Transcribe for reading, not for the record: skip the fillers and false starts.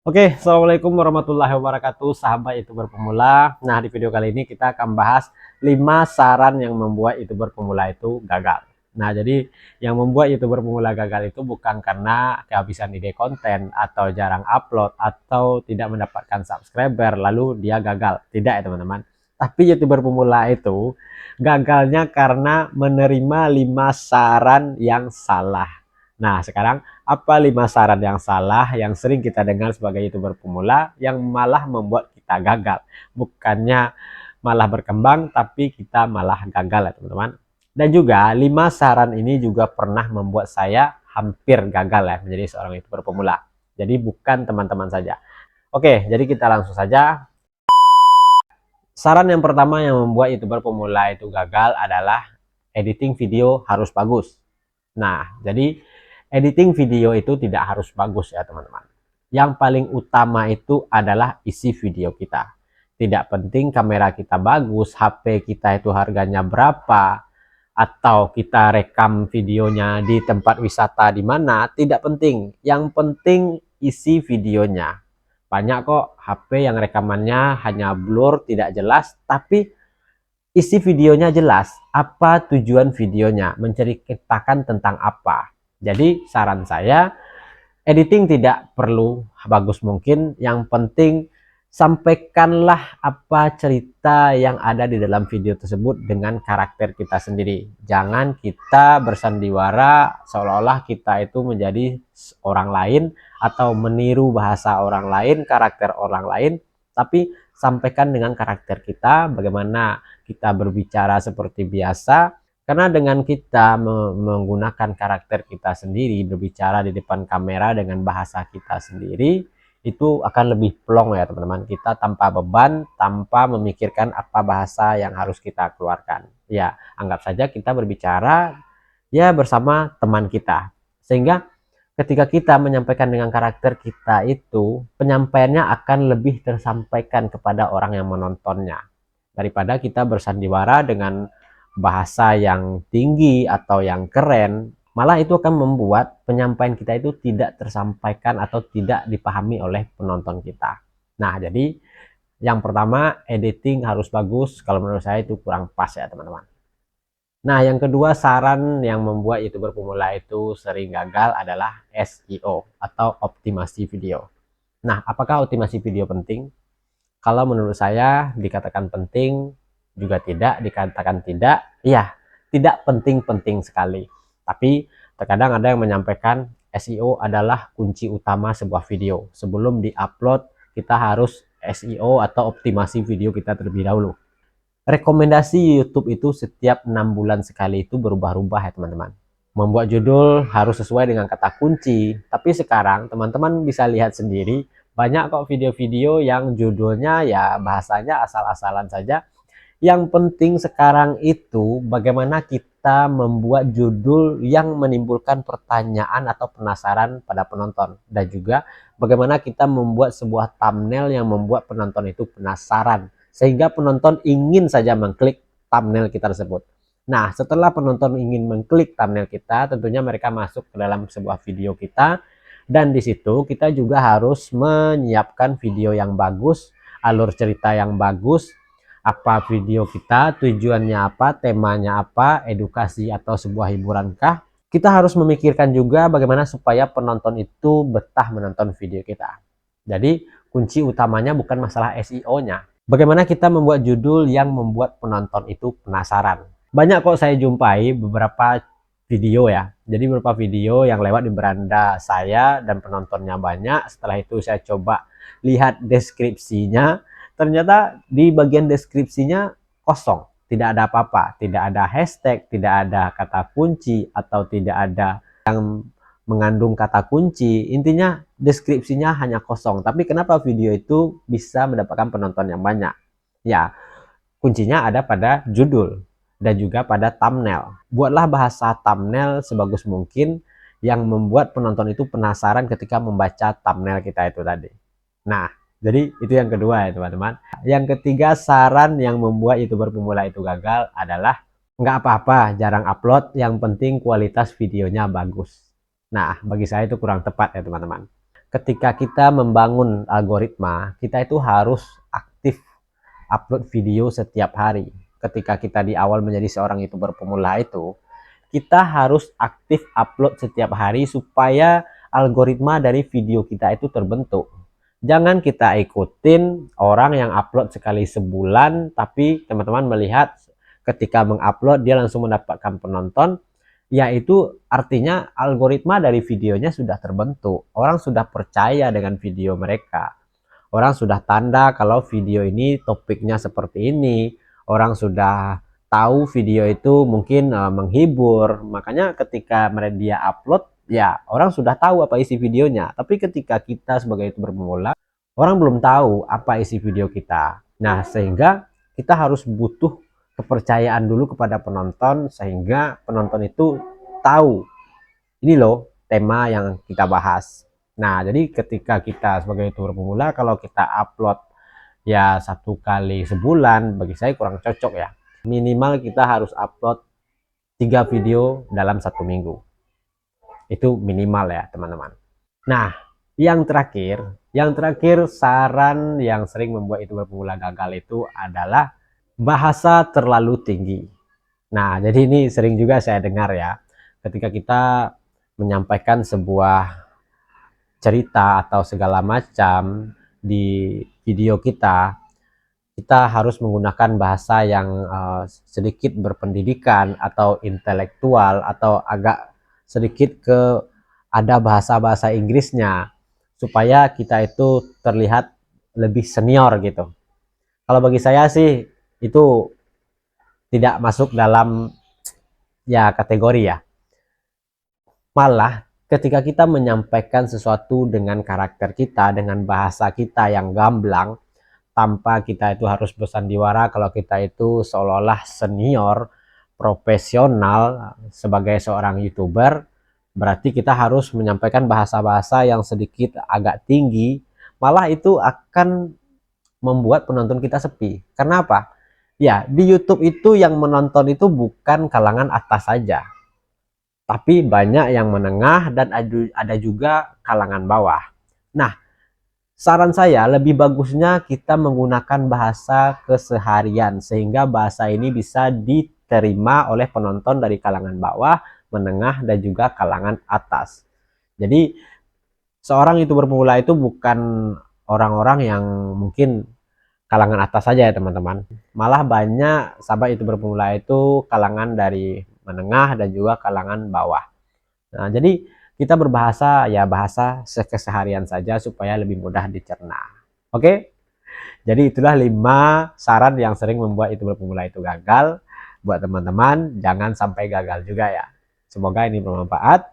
Oke, assalamualaikum warahmatullahi wabarakatuh, sahabat youtuber pemula. Nah, di video kali ini kita akan bahas 5 saran yang membuat youtuber pemula itu gagal. Nah, jadi yang membuat youtuber pemula gagal itu bukan karena kehabisan ide konten atau jarang upload atau tidak mendapatkan subscriber lalu dia gagal. Tidak ya teman-teman. Tapi youtuber pemula itu gagalnya karena menerima 5 saran yang salah. Nah, sekarang apa 5 saran yang salah yang sering kita dengar sebagai youtuber pemula yang malah membuat kita gagal? Bukannya malah berkembang, tapi kita malah gagal ya teman-teman. Dan juga 5 saran ini juga pernah membuat saya hampir gagal ya menjadi seorang youtuber pemula. Jadi bukan teman-teman saja. Oke, jadi kita langsung saja. Saran yang pertama yang membuat youtuber pemula itu gagal adalah editing video harus bagus. Nah, jadi editing video itu tidak harus bagus ya teman-teman. Yang paling utama itu adalah isi video kita. Tidak penting kamera kita bagus, HP kita itu harganya berapa, atau kita rekam videonya di tempat wisata di mana, tidak penting. Yang penting isi videonya. Banyak kok HP yang rekamannya hanya blur, tidak jelas, tapi isi videonya jelas. Apa tujuan videonya? Menceritakan tentang apa? Jadi saran saya, editing tidak perlu bagus mungkin. Yang penting sampaikanlah apa cerita yang ada di dalam video tersebut dengan karakter kita sendiri. Jangan kita bersandiwara seolah-olah kita itu menjadi orang lain atau meniru bahasa orang lain, karakter orang lain, tapi sampaikan dengan karakter kita, bagaimana kita berbicara seperti biasa. Karena dengan kita menggunakan karakter kita sendiri, berbicara di depan kamera dengan bahasa kita sendiri, itu akan lebih plong ya teman-teman. Kita tanpa beban, tanpa memikirkan apa bahasa yang harus kita keluarkan. Ya, anggap saja kita berbicara ya bersama teman kita. Sehingga ketika kita menyampaikan dengan karakter kita itu, penyampaiannya akan lebih tersampaikan kepada orang yang menontonnya. Daripada kita bersandiwara dengan bahasa yang tinggi atau yang keren, malah itu akan membuat penyampaian kita itu tidak tersampaikan atau tidak dipahami oleh penonton kita. Nah, jadi yang pertama, editing harus bagus. Kalau menurut saya itu kurang pas ya teman-teman. Nah, yang kedua saran yang membuat youtuber pemula itu sering gagal adalah SEO atau optimasi video. Nah, apakah optimasi video penting? Kalau menurut saya dikatakan penting, juga tidak, dikatakan tidak, iya, tidak penting-penting sekali. Tapi terkadang ada yang menyampaikan SEO adalah kunci utama sebuah video. Sebelum diupload, kita harus SEO atau optimasi video kita terlebih dahulu. Rekomendasi YouTube itu setiap 6 bulan sekali itu berubah-ubah ya teman-teman. Membuat judul harus sesuai dengan kata kunci. Tapi sekarang teman-teman bisa lihat sendiri, banyak kok video-video yang judulnya ya bahasanya asal-asalan saja. Yang penting sekarang itu bagaimana kita membuat judul yang menimbulkan pertanyaan atau penasaran pada penonton. Dan juga bagaimana kita membuat sebuah thumbnail yang membuat penonton itu penasaran. Sehingga penonton ingin saja mengklik thumbnail kita tersebut. Nah, setelah penonton ingin mengklik thumbnail kita, tentunya mereka masuk ke dalam sebuah video kita. Dan di situ kita juga harus menyiapkan video yang bagus, alur cerita yang bagus, apa video kita, tujuannya apa, temanya apa, edukasi atau sebuah hiburankah. Kita harus memikirkan juga bagaimana supaya penonton itu betah menonton video kita. Jadi kunci utamanya bukan masalah SEO-nya. Bagaimana kita membuat judul yang membuat penonton itu penasaran. Banyak kok saya jumpai beberapa video ya. Jadi beberapa video yang lewat di beranda saya dan penontonnya banyak. Setelah itu saya coba lihat deskripsinya. Ternyata di bagian deskripsinya kosong. Tidak ada apa-apa. Tidak ada hashtag, tidak ada kata kunci, atau tidak ada yang mengandung kata kunci. Intinya deskripsinya hanya kosong. Tapi kenapa video itu bisa mendapatkan penonton yang banyak? Ya, kuncinya ada pada judul dan juga pada thumbnail. Buatlah bahasa thumbnail sebagus mungkin yang membuat penonton itu penasaran ketika membaca thumbnail kita itu tadi. Nah, jadi itu yang kedua ya teman-teman. Yang ketiga saran yang membuat youtuber pemula itu gagal adalah nggak apa-apa jarang upload, yang penting kualitas videonya bagus. Nah, bagi saya itu kurang tepat ya teman-teman. ketika kita membangun algoritma, kita itu harus aktif upload video setiap hari. Ketika kita di awal menjadi seorang YouTuber pemula itu, kita harus aktif upload setiap hari supaya algoritma dari video kita itu terbentuk. Jangan kita ikutin orang yang upload sekali sebulan, tapi teman-teman melihat ketika mengupload dia langsung mendapatkan penonton, yaitu artinya algoritma dari videonya sudah terbentuk. Orang sudah percaya dengan video mereka. Orang sudah tanda kalau video ini topiknya seperti ini. Orang sudah tahu video itu mungkin menghibur. Makanya ketika mereka dia upload, ya orang sudah tahu apa isi videonya. Tapi ketika kita sebagai YouTuber pemula, orang belum tahu apa isi video kita. Nah, sehingga kita harus butuh kepercayaan dulu kepada penonton, sehingga penonton itu tahu ini loh tema yang kita bahas. Nah, jadi ketika kita sebagai YouTuber pemula, kalau kita upload ya 1 kali sebulan, bagi saya kurang cocok ya. Minimal kita harus upload 3 video dalam 1 minggu. Itu minimal ya teman-teman. Nah, yang terakhir saran yang sering membuat YouTuber pemula gagal itu adalah bahasa terlalu tinggi. Nah, jadi ini sering juga saya dengar ya, ketika kita menyampaikan sebuah cerita atau segala macam di video kita, kita harus menggunakan bahasa yang sedikit berpendidikan atau intelektual, atau agak sedikit ada bahasa-bahasa Inggrisnya, supaya kita itu terlihat lebih senior gitu. Kalau bagi saya sih itu tidak masuk dalam ya kategori ya. Malah ketika kita menyampaikan sesuatu dengan karakter kita, dengan bahasa kita yang gamblang, tanpa kita itu harus bersandiwara kalau kita itu seolah-olah senior, profesional sebagai seorang YouTuber, berarti kita harus menyampaikan bahasa-bahasa yang sedikit agak tinggi, malah itu akan membuat penonton kita sepi. Karena apa? Ya, di YouTube itu yang menonton itu bukan kalangan atas saja, tapi banyak yang menengah dan ada juga kalangan bawah. Nah, saran saya lebih bagusnya kita menggunakan bahasa keseharian, sehingga bahasa ini bisa diterima oleh penonton dari kalangan bawah, menengah, dan juga kalangan atas. Jadi seorang YouTuber pemula itu bukan orang-orang yang mungkin kalangan atas saja ya teman-teman. Malah banyak sahabat YouTuber pemula itu kalangan dari menengah dan juga kalangan bawah. Nah, jadi kita berbahasa ya bahasa keseharian saja supaya lebih mudah dicerna. Oke? Jadi itulah 5 saran yang sering membuat YouTuber pemula itu gagal. Buat teman-teman, jangan sampai gagal juga ya. Semoga ini bermanfaat.